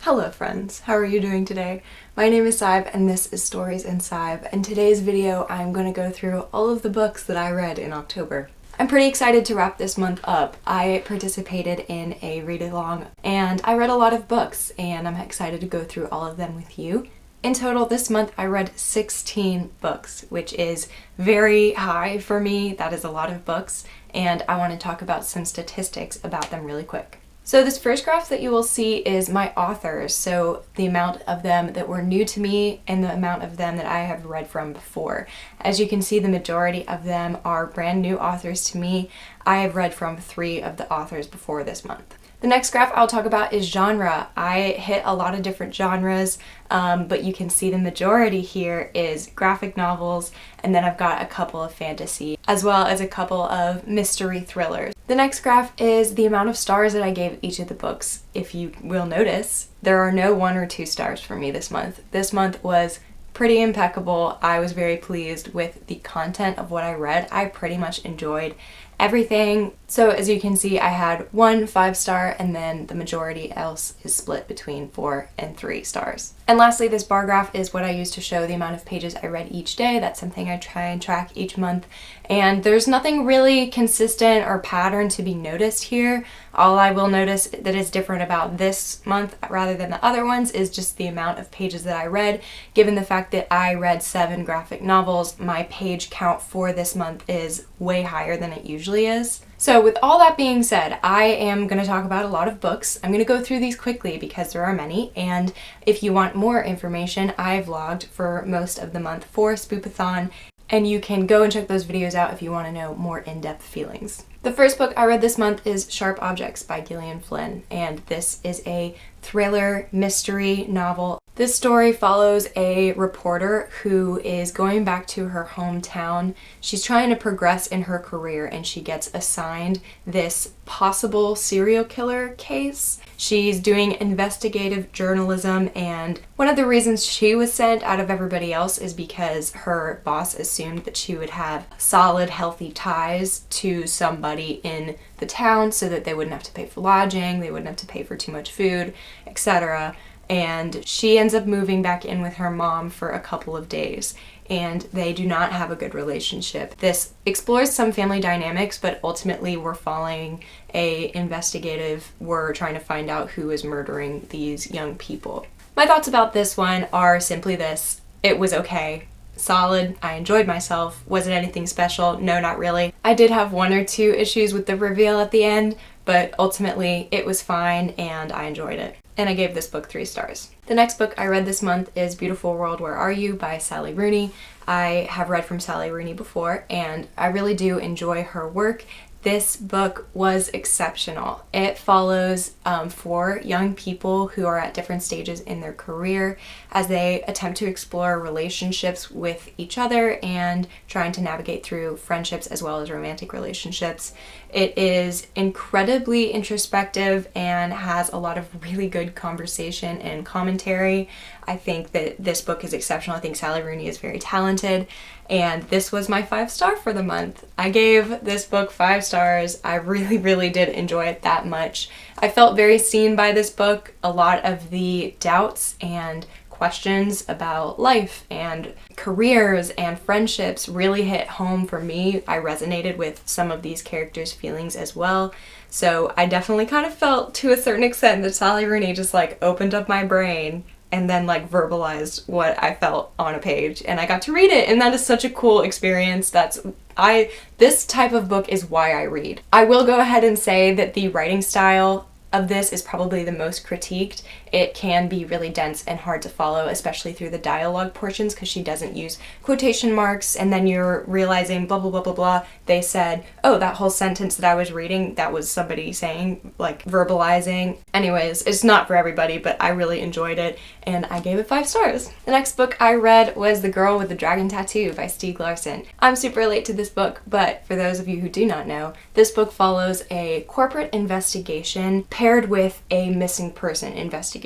Hello friends, how are you doing today? My name is Saib and this is Stories in Saib. In today's video I'm going to go through all of the books that I read in October. I'm pretty excited to wrap this month up. I participated in a read-along and I read a lot of books and I'm excited to go through all of them with you. In total this month I read 16 books, which is very high for me. That is a lot of books, and I want to talk about some statistics about them really quick. So this first graph that you will see is my authors, so the amount of them that were new to me and the amount of them that I have read from before. As you can see, the majority of them are brand new authors to me. I have read from 3 of the authors before this month. The next graph I'll talk about is genre. I hit a lot of different genres, but you can see the majority here is graphic novels, and then I've got a couple of fantasy, as well as a couple of mystery thrillers. The next graph is the amount of stars that I gave each of the books. If you will notice, there are no 1 or 2 stars for me this month. This month was pretty impeccable. I was very pleased with the content of what I read. I pretty much enjoyed everything. So as you can see, I had 1 5-star and then the majority else is split between 4 and 3 stars. And lastly, this bar graph is what I use to show the amount of pages I read each day. That's something I try and track each month. And there's nothing really consistent or pattern to be noticed here. All I will notice that is different about this month rather than the other ones is just the amount of pages that I read. Given the fact that I read 7 graphic novels, my page count for this month is way higher than it usually is. So with all that being said, I am going to talk about a lot of books. I'm going to go through these quickly because there are many, and if you want more information, I vlogged for most of the month for Spoopathon, and you can go and check those videos out if you want to know more in-depth feelings. The first book I read this month is Sharp Objects by Gillian Flynn, and this is a thriller mystery novel. This story follows a reporter who is going back to her hometown. She's trying to progress in her career and she gets assigned this possible serial killer case. She's doing investigative journalism, and one of the reasons she was sent out of everybody else is because her boss assumed that she would have solid, healthy ties to somebody in the town so that they wouldn't have to pay for lodging, they wouldn't have to pay for too much food, etc. And she ends up moving back in with her mom for a couple of days, and they do not have a good relationship. This explores some family dynamics, but ultimately we're following we're trying to find out who is murdering these young people. My thoughts about this one are simply this: it was okay. Solid. I enjoyed myself. Was it anything special? No, not really. I did have 1 or 2 issues with the reveal at the end, but ultimately it was fine and I enjoyed it. And I gave this book 3 stars. The next book I read this month is Beautiful World, Where Are You by Sally Rooney. I have read from Sally Rooney before and I really do enjoy her work. This book was exceptional. It follows 4 young people who are at different stages in their career as they attempt to explore relationships with each other and trying to navigate through friendships as well as romantic relationships. It is incredibly introspective and has a lot of really good conversation and commentary. I think that this book is exceptional. I think Sally Rooney is very talented, and this was my 5-star for the month. I gave this book 5 stars. I really did enjoy it that much. I felt very seen by this book. A lot of the doubts and questions about life and careers and friendships really hit home for me. I resonated with some of these characters' feelings as well. So I definitely kind of felt to a certain extent that Sally Rooney just opened up my brain and then verbalized what I felt on a page, and I got to read it, and that is such a cool experience. This type of book is why I read. I will go ahead and say that the writing style of this is probably the most critiqued. It can be really dense and hard to follow, especially through the dialogue portions, because she doesn't use quotation marks, and then you're realizing blah blah blah blah blah. They said, oh, that whole sentence that I was reading, that was somebody saying, verbalizing. Anyways, it's not for everybody, but I really enjoyed it, and I gave it 5 stars. The next book I read was The Girl with the Dragon Tattoo by Stieg Larsson. I'm super late to this book, but for those of you who do not know, this book follows a corporate investigation paired with a missing person investigation.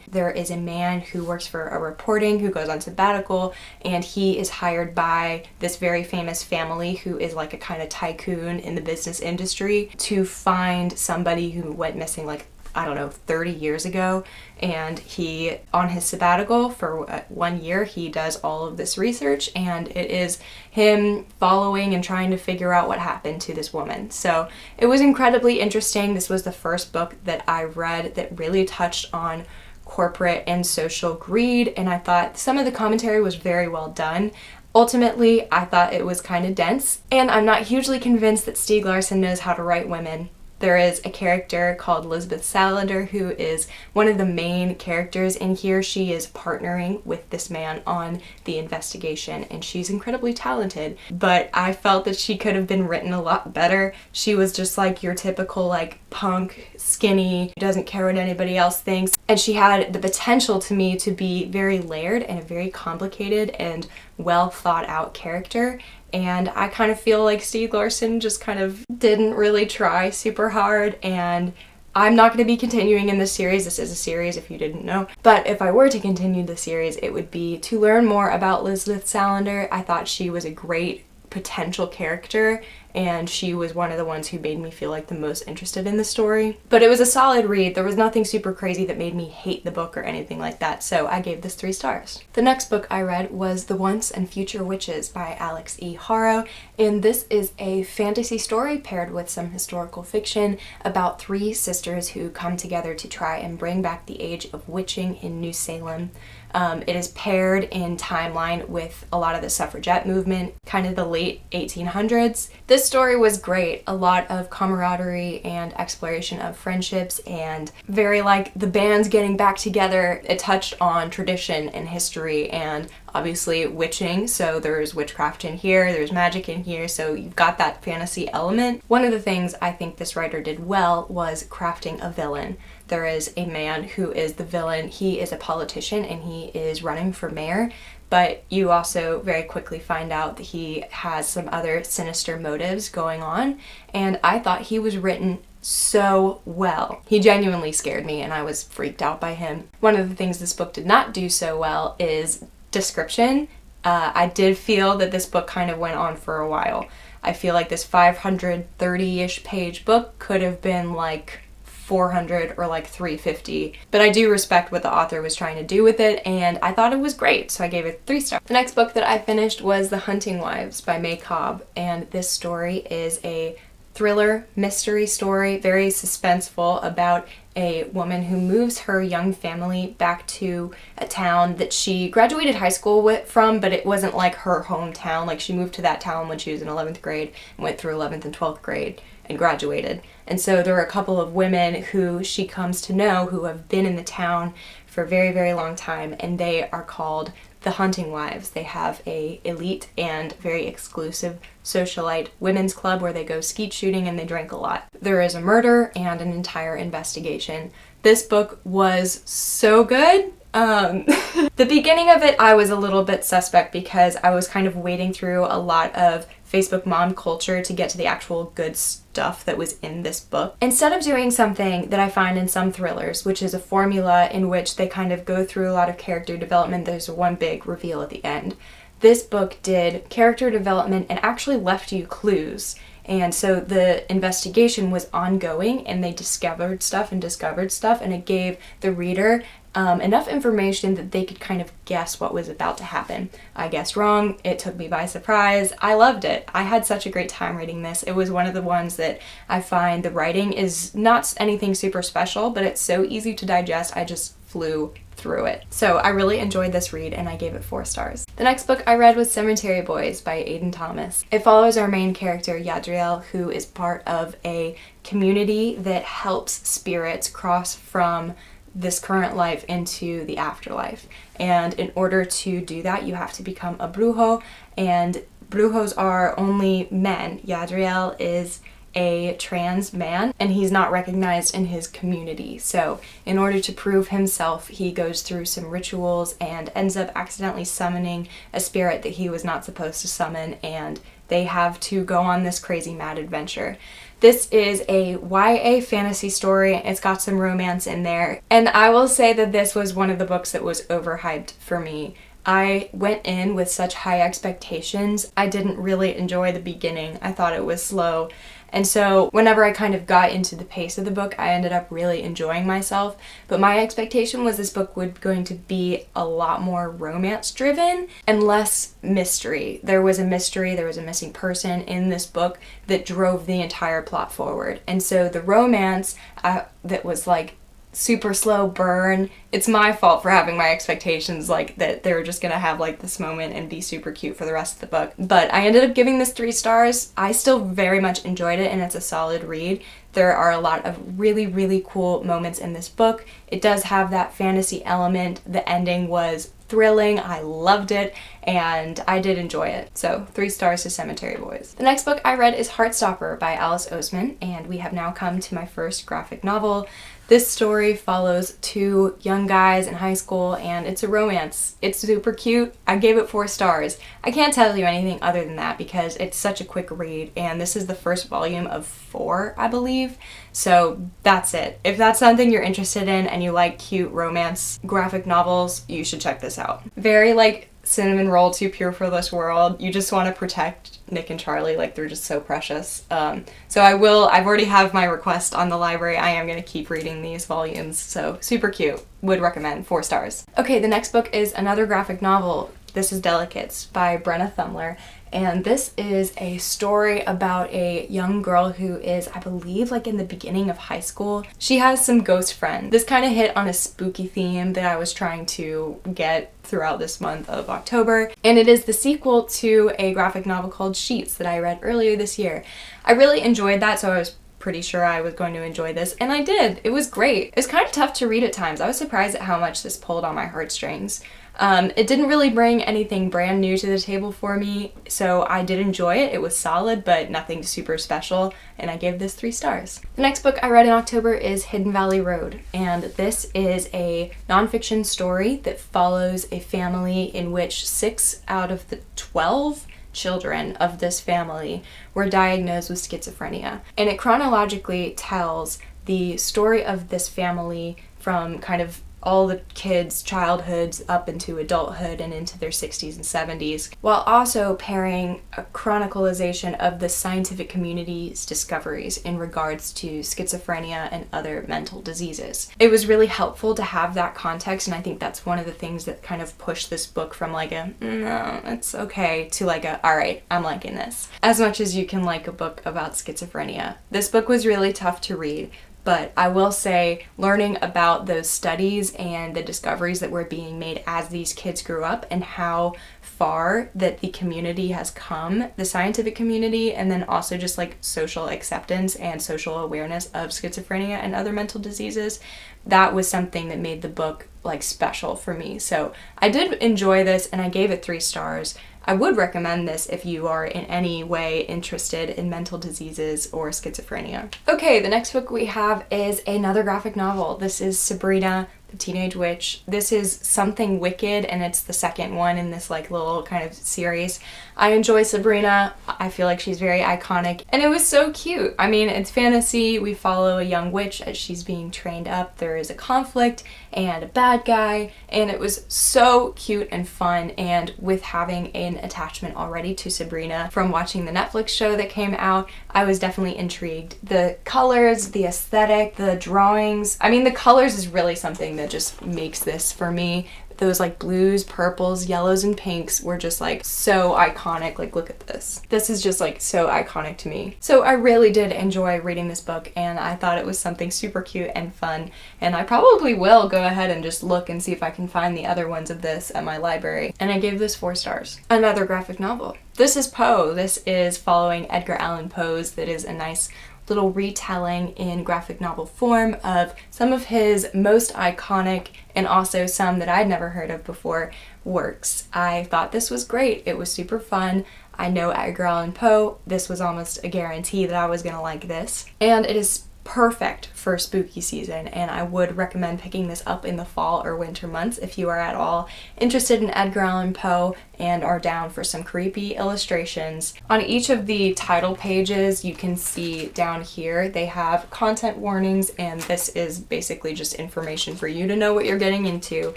There is a man who works for a reporting who goes on sabbatical, and he is hired by this very famous family who is a kind of tycoon in the business industry to find somebody who went missing I don't know, 30 years ago, and he, on his sabbatical for 1 year, he does all of this research, and it is him following and trying to figure out what happened to this woman. So it was incredibly interesting. This was the first book that I read that really touched on corporate and social greed, and I thought some of the commentary was very well done. Ultimately, I thought it was kind of dense, and I'm not hugely convinced that Stieg Larsson knows how to write women. There is a character called Lisbeth Salander who is one of the main characters in here. She is partnering with this man on the investigation, and she's incredibly talented, but I felt that she could have been written a lot better. She was just like your typical like punk, skinny, doesn't care what anybody else thinks, and she had the potential to me to be very layered and a very complicated and well thought out character. And I kind of feel like Stieg Larsson just kind of didn't really try super hard, and I'm not going to be continuing in this series. This is a series, if you didn't know. But if I were to continue the series, it would be to learn more about Lisbeth Salander. I thought she was a great potential character, and she was one of the ones who made me feel like the most interested in the story. But it was a solid read. There was nothing super crazy that made me hate the book or anything like that, so I gave this 3 stars. The next book I read was The Once and Future Witches by Alex E. Haro, and this is a fantasy story paired with some historical fiction about 3 sisters who come together to try and bring back the age of witching in New Salem. It is paired in timeline with a lot of the suffragette movement, kind of the late 1800s. This story was great. A lot of camaraderie and exploration of friendships, and very like the bands getting back together. It touched on tradition and history and obviously witching, so there's witchcraft in here, there's magic in here, so you've got that fantasy element. One of the things I think this writer did well was crafting a villain. There is a man who is the villain. He is a politician and he is running for mayor, but you also very quickly find out that he has some other sinister motives going on, and I thought he was written so well. He genuinely scared me, and I was freaked out by him. One of the things this book did not do so well is description. I did feel that this book kind of went on for a while. I feel like this 530-ish page book could have been like 400 or like 350, but I do respect what the author was trying to do with it, and I thought it was great, so I gave it 3 stars. The next book that I finished was The Hunting Wives by May Cobb, and this story is a thriller mystery story, very suspenseful, about a woman who moves her young family back to a town that she graduated high school from, but it wasn't like her hometown. Like, she moved to that town when she was in 11th grade and went through 11th and 12th grade and graduated. And so there are a couple of women who she comes to know who have been in the town for a very, very long time, and they are called the Hunting Wives. They have a elite and very exclusive socialite women's club where they go skeet shooting and they drink a lot. There is a murder and an entire investigation. This book was so good. The beginning of it I was a little bit suspect because I was kind of wading through a lot of Facebook mom culture to get to the actual good stuff that was in this book. Instead of doing something that I find in some thrillers, which is a formula in which they kind of go through a lot of character development, there's one big reveal at the end. This book did character development and actually left you clues. And so the investigation was ongoing, and they discovered stuff, and it gave the reader enough information that they could kind of guess what was about to happen. I guessed wrong. It took me by surprise. I loved it. I had such a great time reading this. It was one of the ones that I find the writing is not anything super special, but it's so easy to digest. I just flew through it. So I really enjoyed this read, and I gave it 4 stars. The next book I read was Cemetery Boys by Aidan Thomas. It follows our main character, Yadriel, who is part of a community that helps spirits cross from this current life into the afterlife. And in order to do that, you have to become a brujo, and brujos are only men. Yadriel is a trans man, and he's not recognized in his community. So in order to prove himself, he goes through some rituals and ends up accidentally summoning a spirit that he was not supposed to summon, and they have to go on this crazy mad adventure. This is a YA fantasy story. It's got some romance in there, and I will say that this was one of the books that was overhyped for me. I went in with such high expectations. I didn't really enjoy the beginning. I thought it was slow, And so whenever I kind of got into the pace of the book, I ended up really enjoying myself. But my expectation was this book would going to be a lot more romance driven and less mystery. There was a mystery, there was a missing person in this book that drove the entire plot forward. And so the romance that was like super slow burn. It's my fault for having my expectations like that they were just gonna have like this moment and be super cute for the rest of the book. But I ended up giving this 3 stars. I still very much enjoyed it and it's a solid read. There are a lot of really, really cool moments in this book. It does have that fantasy element. The ending was thrilling. I loved it and I did enjoy it. So 3 stars to Cemetery Boys. The next book I read is Heartstopper by Alice Oseman, and we have now come to my first graphic novel. This story follows 2 young guys in high school and it's a romance. It's super cute. I gave it 4 stars. I can't tell you anything other than that because it's such a quick read and this is the first volume of 4, I believe. So that's it. If that's something you're interested in and you like cute romance graphic novels, you should check this out. Very like cinnamon roll, too pure for this world. You just want to protect Nick and Charlie, like they're just so precious. So I've already have my request on the library. I am going to keep reading these volumes, so super cute. Would recommend, 4 stars. Okay, the next book is another graphic novel. This is Delicates by Brenna Thumler, and this is a story about a young girl who is, I believe, like in the beginning of high school. She has some ghost friends. This kind of hit on a spooky theme that I was trying to get throughout this month of October, and it is the sequel to a graphic novel called Sheets that I read earlier this year. I really enjoyed that, so I was pretty sure I was going to enjoy this, and I did. It was great. It was kind of tough to read at times. I was surprised at how much this pulled on my heartstrings. It didn't really bring anything brand new to the table for me, so I did enjoy it. It was solid, but nothing super special, and I gave this 3 stars. The next book I read in October is Hidden Valley Road, and this is a nonfiction story that follows a family in which 6 out of the 12 children of this family were diagnosed with schizophrenia. And it chronologically tells the story of this family from kind of all the kids' childhoods up into adulthood and into their 60s and 70s, while also pairing a chronicalization of the scientific community's discoveries in regards to schizophrenia and other mental diseases. It was really helpful to have that context, and I think that's one of the things that kind of pushed this book from like a, no, it's okay, to like a, all right, I'm liking this. As much as you can like a book about schizophrenia. This book was really tough to read, but I will say learning about those studies and the discoveries that were being made as these kids grew up and how far that the community has come, the scientific community, and then also just like social acceptance and social awareness of schizophrenia and other mental diseases, that was something that made the book like special for me. So I did enjoy this and I gave it 3 stars. I would recommend this if you are in any way interested in mental diseases or schizophrenia. Okay, the next book we have is another graphic novel. This is Sabrina, the Teenage Witch. This is Something Wicked, and it's the second one in this like little kind of series. I enjoy Sabrina. I feel like she's very iconic, and it was so cute. I mean, it's fantasy. We follow a young witch as she's being trained up. There is a conflict and a bad guy, and it was so cute and fun, and with having an attachment already to Sabrina from watching the Netflix show that came out, I was definitely intrigued. The colors, the aesthetic, the drawings, I mean, the colors is really something that just makes this for me. Those like blues, purples, yellows, and pinks were just like so iconic. Like, look at this. This is just like so iconic to me. So I really did enjoy reading this book, and I thought it was something super cute and fun, and I probably will go ahead and just look and see if I can find the other ones of this at my library. And I gave this 4 stars. Another graphic novel. This is Poe. This is following Edgar Allan Poe's. That is a nice little retelling in graphic novel form of some of his most iconic and also some that I'd never heard of before works. I thought this was great. It was super fun. I know Edgar Allan Poe. This was almost a guarantee that I was gonna like this. And it is perfect for spooky season, and I would recommend picking this up in the fall or winter months if you are at all interested in Edgar Allan Poe and are down for some creepy illustrations. On each of the title pages you can see down here they have content warnings, and this is basically just information for you to know what you're getting into.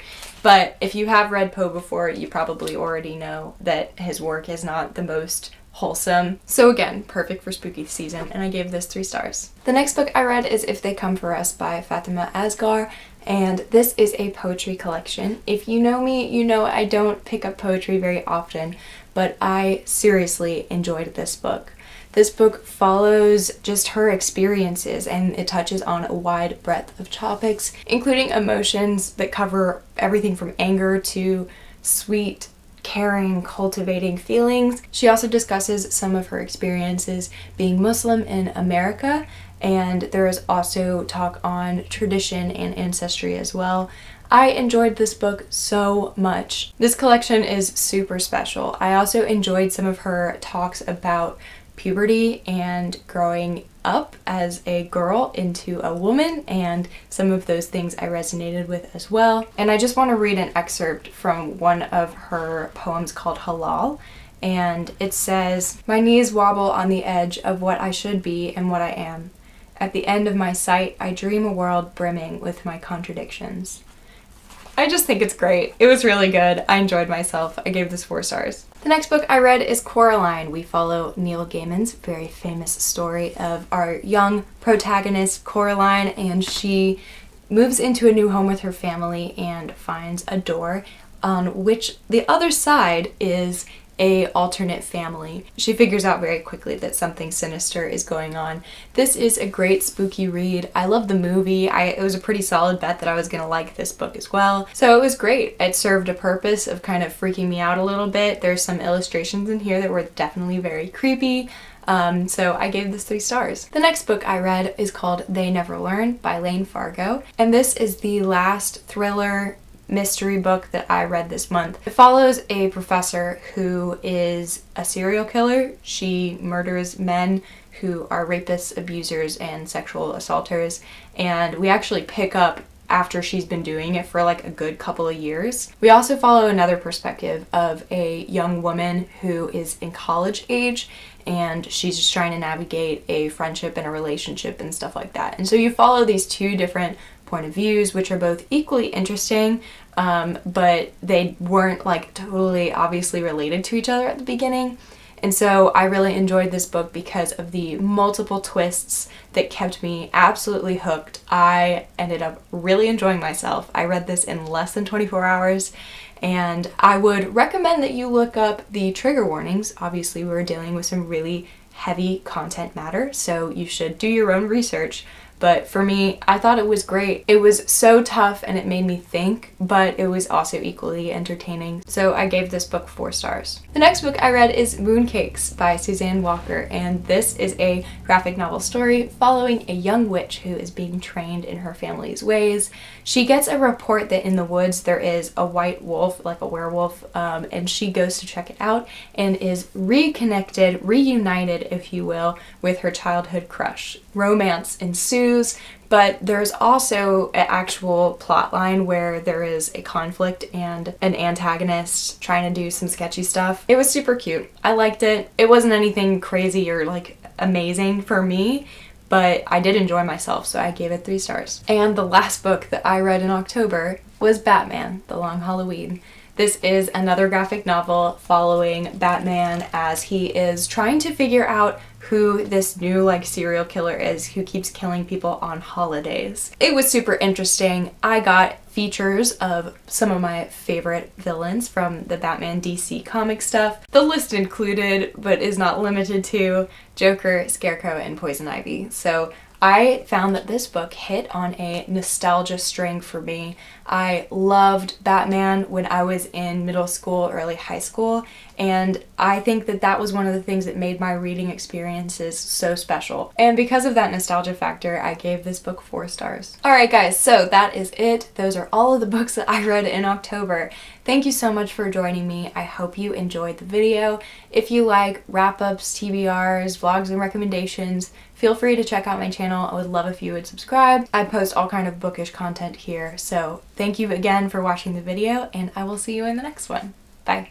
But if you have read Poe before, you probably already know that his work is not the most wholesome. So again, perfect for spooky season, and I gave this 3 stars. The next book I read is If They Come For Us by Fatima Asghar, and this is a poetry collection. If you know me, you know I don't pick up poetry very often, but I seriously enjoyed this book. This book follows just her experiences, and it touches on a wide breadth of topics, including emotions that cover everything from anger to sweet, caring, cultivating feelings. She also discusses some of her experiences being Muslim in America, and there is also talk on tradition and ancestry as well. I enjoyed this book so much. This collection is super special. I also enjoyed some of her talks about puberty and growing up as a girl into a woman, and some of those things I resonated with as well. And I just want to read an excerpt from one of her poems called Halal, and it says, "My knees wobble on the edge of what I should be and what I am. At the end of my sight, I dream a world brimming with my contradictions." I just think it's great. It was really good. I enjoyed myself. I gave this 4 stars. The next book I read is Coraline. We follow Neil Gaiman's very famous story of our young protagonist, Coraline, and she moves into a new home with her family and finds a door on which the other side is a alternate family. She figures out very quickly that something sinister is going on. This is a great spooky read. I love the movie. It was a pretty solid bet that I was gonna like this book as well. So it was great. It served a purpose of kind of freaking me out a little bit. There's some illustrations in here that were definitely very creepy. So I gave this 3 stars. The next book I read is called They Never Learn by Lane Fargo, and this is the last thriller mystery book that I read this month. It follows a professor who is a serial killer. She murders men who are rapists, abusers, and sexual assaulters, and we actually pick up after she's been doing it for like a good couple of years. We also follow another perspective of a young woman who is in college age, and she's just trying to navigate a friendship and a relationship and stuff like that. And so you follow these 2 different point of views, which are both equally interesting, but they weren't like totally obviously related to each other at the beginning. And so I really enjoyed this book because of the multiple twists that kept me absolutely hooked. I ended up really enjoying myself. I read this in less than 24 hours, and I would recommend that you look up the trigger warnings. Obviously, we were dealing with some really heavy content matter, so you should do your own research. But for me, I thought it was great. It was so tough and it made me think, but it was also equally entertaining. So I gave this book 4 stars. The next book I read is Mooncakes by Suzanne Walker, and this is a graphic novel story following a young witch who is being trained in her family's ways. She gets a report that in the woods there is a white wolf, like a werewolf, and she goes to check it out and is reunited, if you will, with her childhood crush. Romance ensues, but there's also an actual plot line where there is a conflict and an antagonist trying to do some sketchy stuff. It was super cute. I liked it. It wasn't anything crazy or like amazing for me, but I did enjoy myself, so I gave it 3 stars. And the last book that I read in October was Batman: The Long Halloween. This is another graphic novel following Batman as he is trying to figure out who this new like serial killer is who keeps killing people on holidays. It was super interesting. I got features of some of my favorite villains from the Batman DC comic stuff. The list included, but is not limited to, Joker, Scarecrow, and Poison Ivy. So I found that this book hit on a nostalgia string for me. I loved Batman when I was in middle school, early high school, and I think that that was one of the things that made my reading experiences so special. And because of that nostalgia factor, I gave this book 4 stars. Alright guys, so that is it. Those are all of the books that I read in October. Thank you so much for joining me. I hope you enjoyed the video. If you like wrap-ups, TBRs, vlogs, and recommendations, feel free to check out my channel. I would love if you would subscribe. I post all kind of bookish content here, so thank you again for watching the video, and I will see you in the next one. Bye.